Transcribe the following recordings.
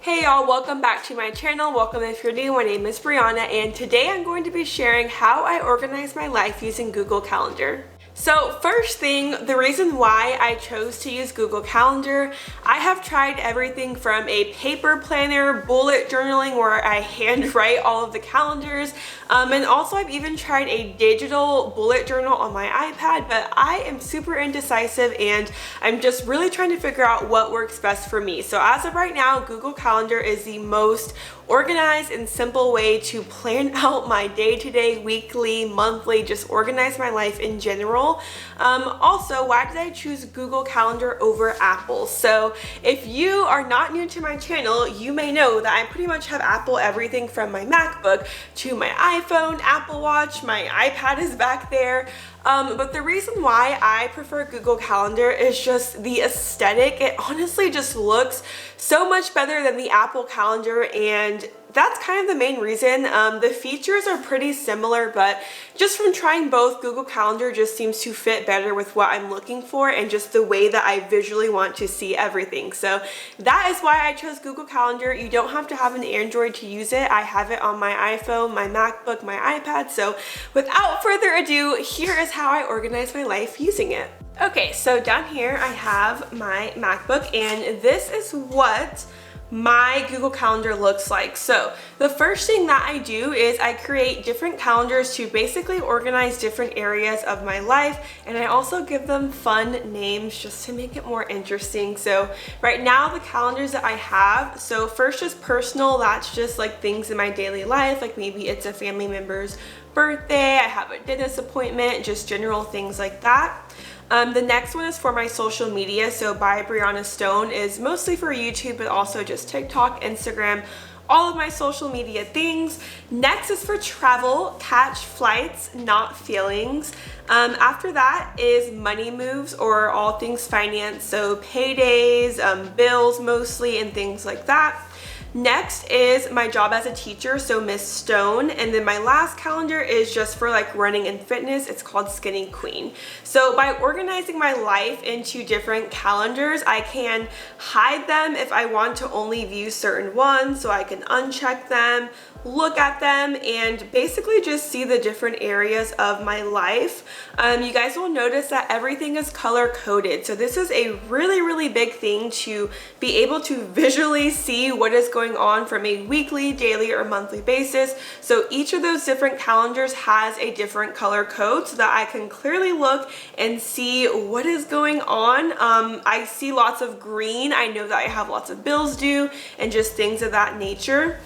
Hey y'all, welcome back to my channel. Welcome if you're new. My name is Brianna and today I'm going to be sharing how I organize my life using Google Calendar. So first thing, the reason why I chose to use Google Calendar, I have tried everything from a paper planner, bullet journaling where I handwrite all of the calendars, and also I've even tried a digital bullet journal on my iPad, but I am super indecisive and I'm just really trying to figure out what works best for me. So as of right now, Google Calendar is the most organized and simple way to plan out my day-to-day, weekly, monthly, just organize my life in general. Also, why did I choose Google Calendar over Apple? So if you are not new to my channel, you may know that I pretty much have Apple everything from my MacBook to my iPhone, Apple Watch, my iPad is back there. But the reason why I prefer Google Calendar is just the aesthetic. It honestly just looks so much better than the Apple Calendar, and that's kind of the main reason. The features are pretty similar, but just from trying both, Google Calendar just seems to fit better with what I'm looking for and just the way that I visually want to see everything. So that is why I chose Google Calendar. You don't have to have an Android to use it. I have it on my iPhone, my MacBook, my iPad. So without further ado, here is how I organize my life using it. Okay, so down here I have my MacBook, and this is what my Google Calendar looks like. So the first thing that I do is I create different calendars to basically organize different areas of my life, and I also give them fun names just to make it more interesting. So right now the calendars that I have, so first is personal, that's just like things in my daily life, like maybe it's a family member's birthday, I have a dentist appointment, just general things like that. The next one is for my social media, so by Brianna Stone is mostly for YouTube, but also just TikTok, Instagram, all of my social media things. Next is for travel, catch flights, not feelings. After that is money moves or all things finance, so paydays, bills mostly, and things like that. Next is my job as a teacher, so Miss Stone, and then my last calendar is just for like running and fitness. It's called Skinny Queen. So by organizing my life into different calendars, I can hide them if I want to only view certain ones, so I can uncheck them, look at them, and basically just see the different areas of my life. You guys will notice that everything is color coded, so this is a really big thing to be able to visually see what is going on from a weekly, daily, or monthly basis. So each of those different calendars has a different color code so that I can clearly look and see what is going on. I see lots of green. I know that I have lots of bills due and just things of that nature.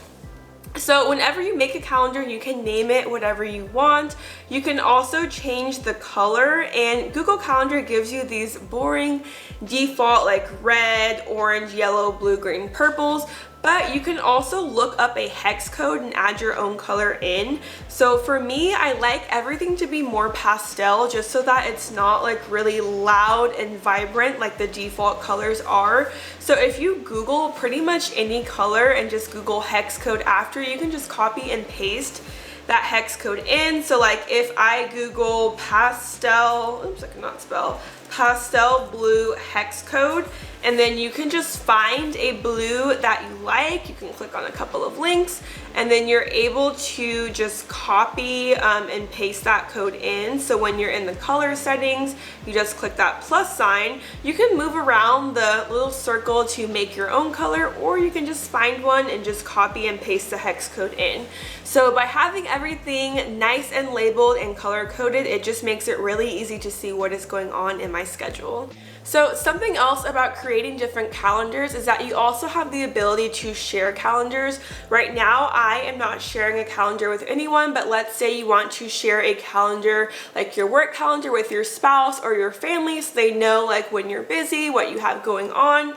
So whenever you make a calendar, you can name it whatever you want. You can also change the color, and Google Calendar gives you these boring default like red, orange, yellow, blue, green, purples. But you can also look up a hex code and add your own color in. So for me, I like everything to be more pastel just so that it's not like really loud and vibrant like the default colors are. So if you Google pretty much any color and just Google hex code after, you can just copy and paste that hex code in. So like if I Google pastel, oops, I cannot spell, pastel blue hex code, and then you can just find a blue that you like. You can click on a couple of links, and then you're able to just copy and paste that code in. So when you're in the color settings, you just click that plus sign. You can move around the little circle to make your own color, or you can just find one and just copy and paste the hex code in. So by having everything nice and labeled and color coded, it just makes it really easy to see what is going on in my schedule. So something else about creating different calendars is that you also have the ability to share calendars. Right now, I am not sharing a calendar with anyone, but let's say you want to share a calendar, like your work calendar, with your spouse or your family so they know like when you're busy, what you have going on.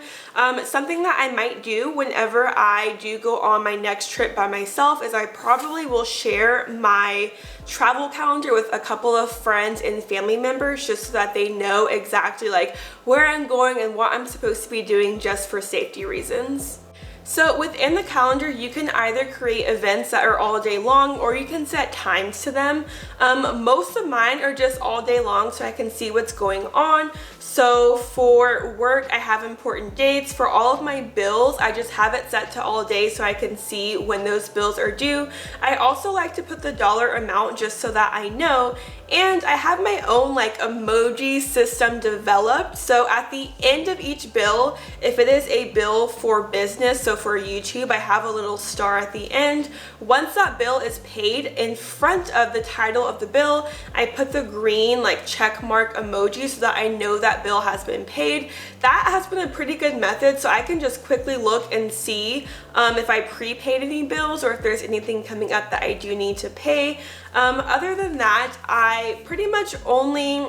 Something that I might do whenever I do go on my next trip by myself is I probably will share my travel calendar with a couple of friends and family members just so that they know exactly like where I'm going and what I'm supposed to be doing just for safety reasons. So within the calendar, you can either create events that are all day long, or you can set times to them. Most of mine are just all day long so I can see what's going on. So for work, I have important dates. For all of my bills, I just have it set to all day so I can see when those bills are due. I also like to put the dollar amount just so that I know. And I have my own like emoji system developed. So at the end of each bill, if it is a bill for business, so for YouTube, I have a little star at the end. Once that bill is paid, in front of the title of the bill, I put the green like check mark emoji so that I know that bill has been paid. That has been a pretty good method, so I can just quickly look and see if I prepaid any bills or if there's anything coming up that I do need to pay. Other than that, I pretty much only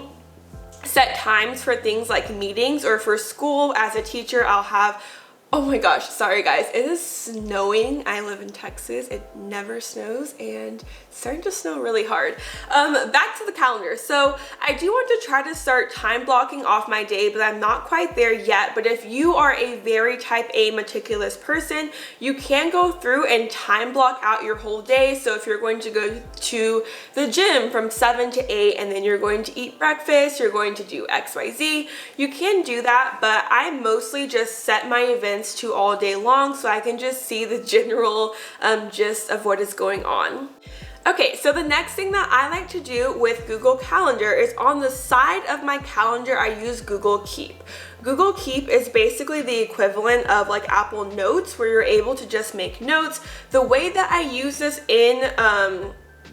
set times for things like meetings, or for school. As a teacher, I'll have, oh my gosh, sorry guys, it is snowing. I live in Texas. It never snows and it's starting to snow really hard. Back to the calendar. So I do want to try to start time blocking off my day, but I'm not quite there yet. But if you are a very type A meticulous person, you can go through and time block out your whole day. So if you're going to go to the gym from 7 to 8 and then you're going to eat breakfast, you're going to do XYZ, you can do that. But I mostly just set my events to all day long so I can just see the general gist of what is going on. Okay, so the next thing that I like to do with Google Calendar is on the side of my calendar, I use Google Keep. Google Keep is basically the equivalent of like Apple Notes, where you're able to just make notes. The way that I use this in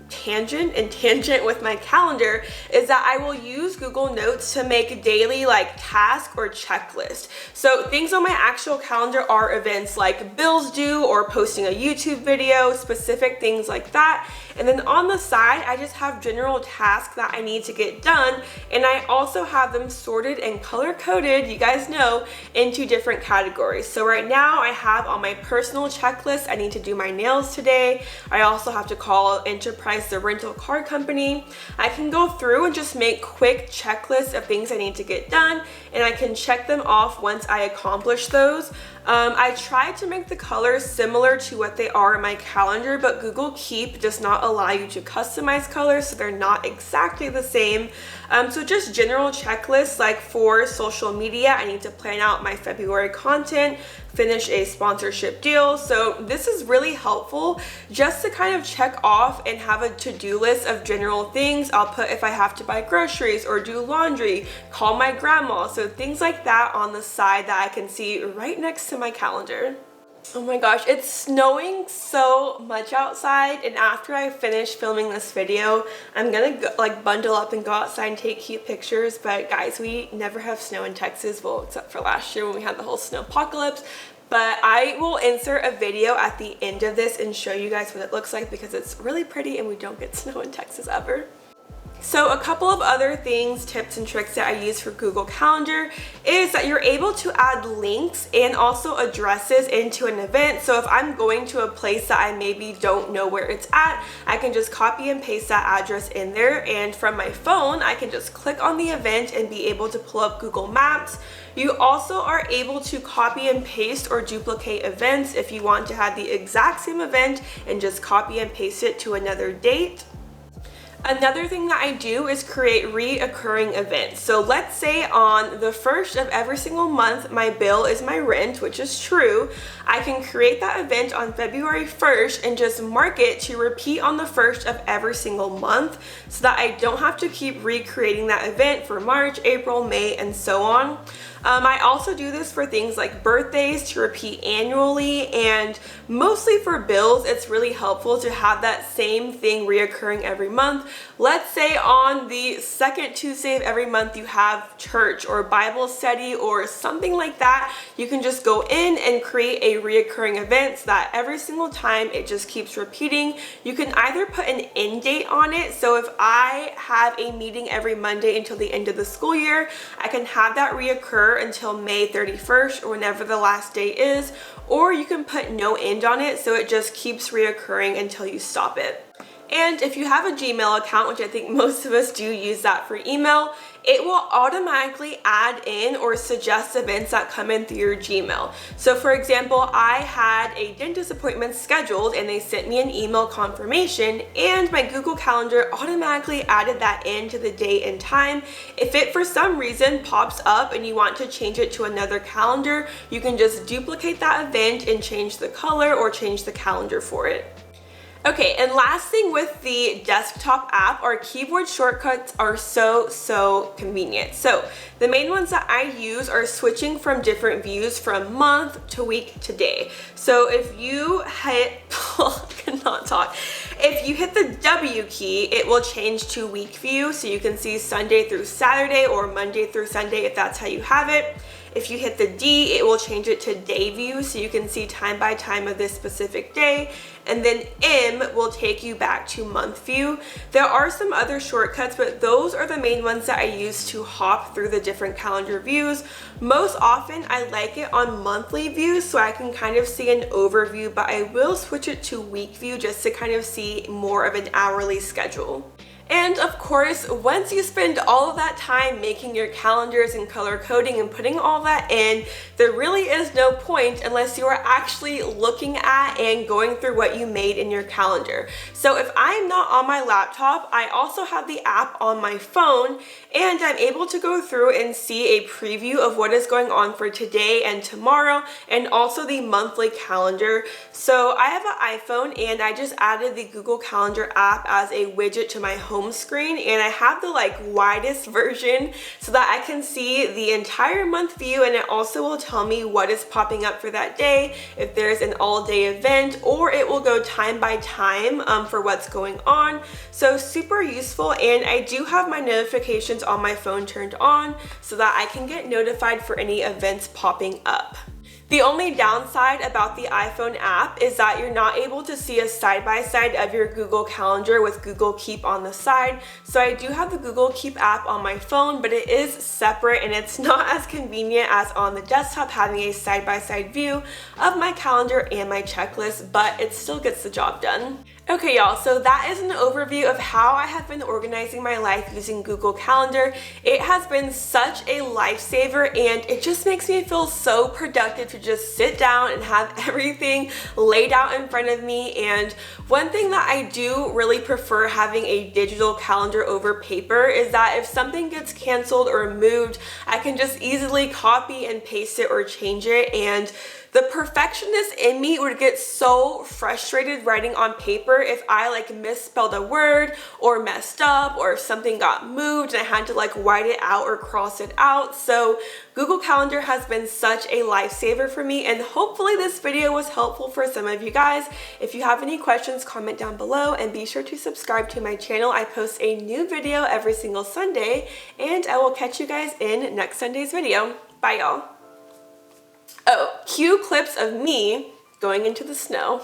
tangent with my calendar is that I will use Google Notes to make daily like task or checklist. So things on my actual calendar are events like bills due or posting a YouTube video, specific things like that. And then on the side, I just have general tasks that I need to get done. And I also have them sorted and color coded, you guys know, into different categories. So right now I have on my personal checklist, I need to do my nails today. I also have to call Enterprise, the rental car company. I can go through and just make quick checklists of things I need to get done, and I can check them off once I accomplish those. I try to make the colors similar to what they are in my calendar, but Google Keep does not allow you to customize colors, so they're not exactly the same. So just general checklists, like for social media, I need to plan out my February content, finish a sponsorship deal. So this is really helpful just to kind of check off and have a to-do list of general things. I'll put if I have to buy groceries or do laundry, call my grandma. So things like that on the side that I can see right next to my calendar. Oh my gosh, it's snowing so much outside, and after I finish filming this video, I'm gonna go, like bundle up and go outside and take cute pictures. But guys, we never have snow in Texas, well, except for last year when we had the whole snow apocalypse. But I will insert a video at the end of this and show you guys what it looks like, because it's really pretty and we don't get snow in Texas ever. So a couple of other things, tips and tricks that I use for Google Calendar is that you're able to add links and also addresses into an event. So if I'm going to a place that I maybe don't know where it's at, I can just copy and paste that address in there, and from my phone I can just click on the event and be able to pull up Google Maps. You also are able to copy and paste or duplicate events if you want to have the exact same event and just copy and paste it to another date. Another thing that I do is create reoccurring events. So let's say on the 1st of every single month, my bill is my rent, which is true. I can create that event on February 1st and just mark it to repeat on the 1st of every single month, so that I don't have to keep recreating that event for March, April, May, and so on. I also do this for things like birthdays to repeat annually, and mostly for bills, it's really helpful to have that same thing reoccurring every month. Let's say on the second Tuesday of every month you have church or Bible study or something like that. You can just go in and create a reoccurring event so that every single time it just keeps repeating. You can either put an end date on it. So if I have a meeting every Monday until the end of the school year, I can have that reoccur until May 31st or whenever the last day is, or you can put no end on it so it just keeps reoccurring until you stop it. And if you have a Gmail account, which I think most of us do use that for email, it will automatically add in or suggest events that come in through your Gmail. So for example, I had a dentist appointment scheduled and they sent me an email confirmation, and my Google Calendar automatically added that into the date and time. If it for some reason pops up and you want to change it to another calendar, you can just duplicate that event and change the color or change the calendar for it. Okay, and last thing with the desktop app, our keyboard shortcuts are so convenient. So the main ones that I use are switching from different views from month to week to day. So if you hit, I cannot talk. If you hit the W key, it will change to week view, so you can see Sunday through Saturday or Monday through Sunday if that's how you have it. If you hit the D, it will change it to day view, so you can see time by time of this specific day. And then M will take you back to month view. There are some other shortcuts, but those are the main ones that I use to hop through the different calendar views. Most often I like it on monthly view so I can kind of see an overview, but I will switch it to week view just to kind of see more of an hourly schedule. And of course, once you spend all of that time making your calendars and color coding and putting all that in, there really is no point unless you are actually looking at and going through what you made in your calendar. So if I'm not on my laptop, I also have the app on my phone, and I'm able to go through and see a preview of what is going on for today and tomorrow, and also the monthly calendar. So I have an iPhone, and I just added the Google Calendar app as a widget to my home screen, and I have the widest version so that I can see the entire month view, and it also will tell me what is popping up for that day, if there's an all-day event, or it will go time by time for what's going on. So super useful, and I do have my notifications on my phone turned on so that I can get notified for any events popping up. The only downside about the iPhone app is that you're not able to see a side-by-side of your Google Calendar with Google Keep on the side. So I do have the Google Keep app on my phone, but it is separate and it's not as convenient as on the desktop having a side-by-side view of my calendar and my checklist, but it still gets the job done. Okay y'all, so that is an overview of how I have been organizing my life using Google Calendar. It has been such a lifesaver, and it just makes me feel so productive to just sit down and have everything laid out in front of me. And one thing that I do really prefer having a digital calendar over paper is that if something gets canceled or moved, I can just easily copy and paste it or change it. And the perfectionist in me would get so frustrated writing on paper if I misspelled a word or messed up, or if something got moved and I had to white it out or cross it out. So Google Calendar has been such a lifesaver for me, and hopefully this video was helpful for some of you guys. If you have any questions, comment down below, and be sure to subscribe to my channel. I post a new video every single Sunday, and I will catch you guys in next Sunday's video. Bye y'all. Oh, cue clips of me going into the snow.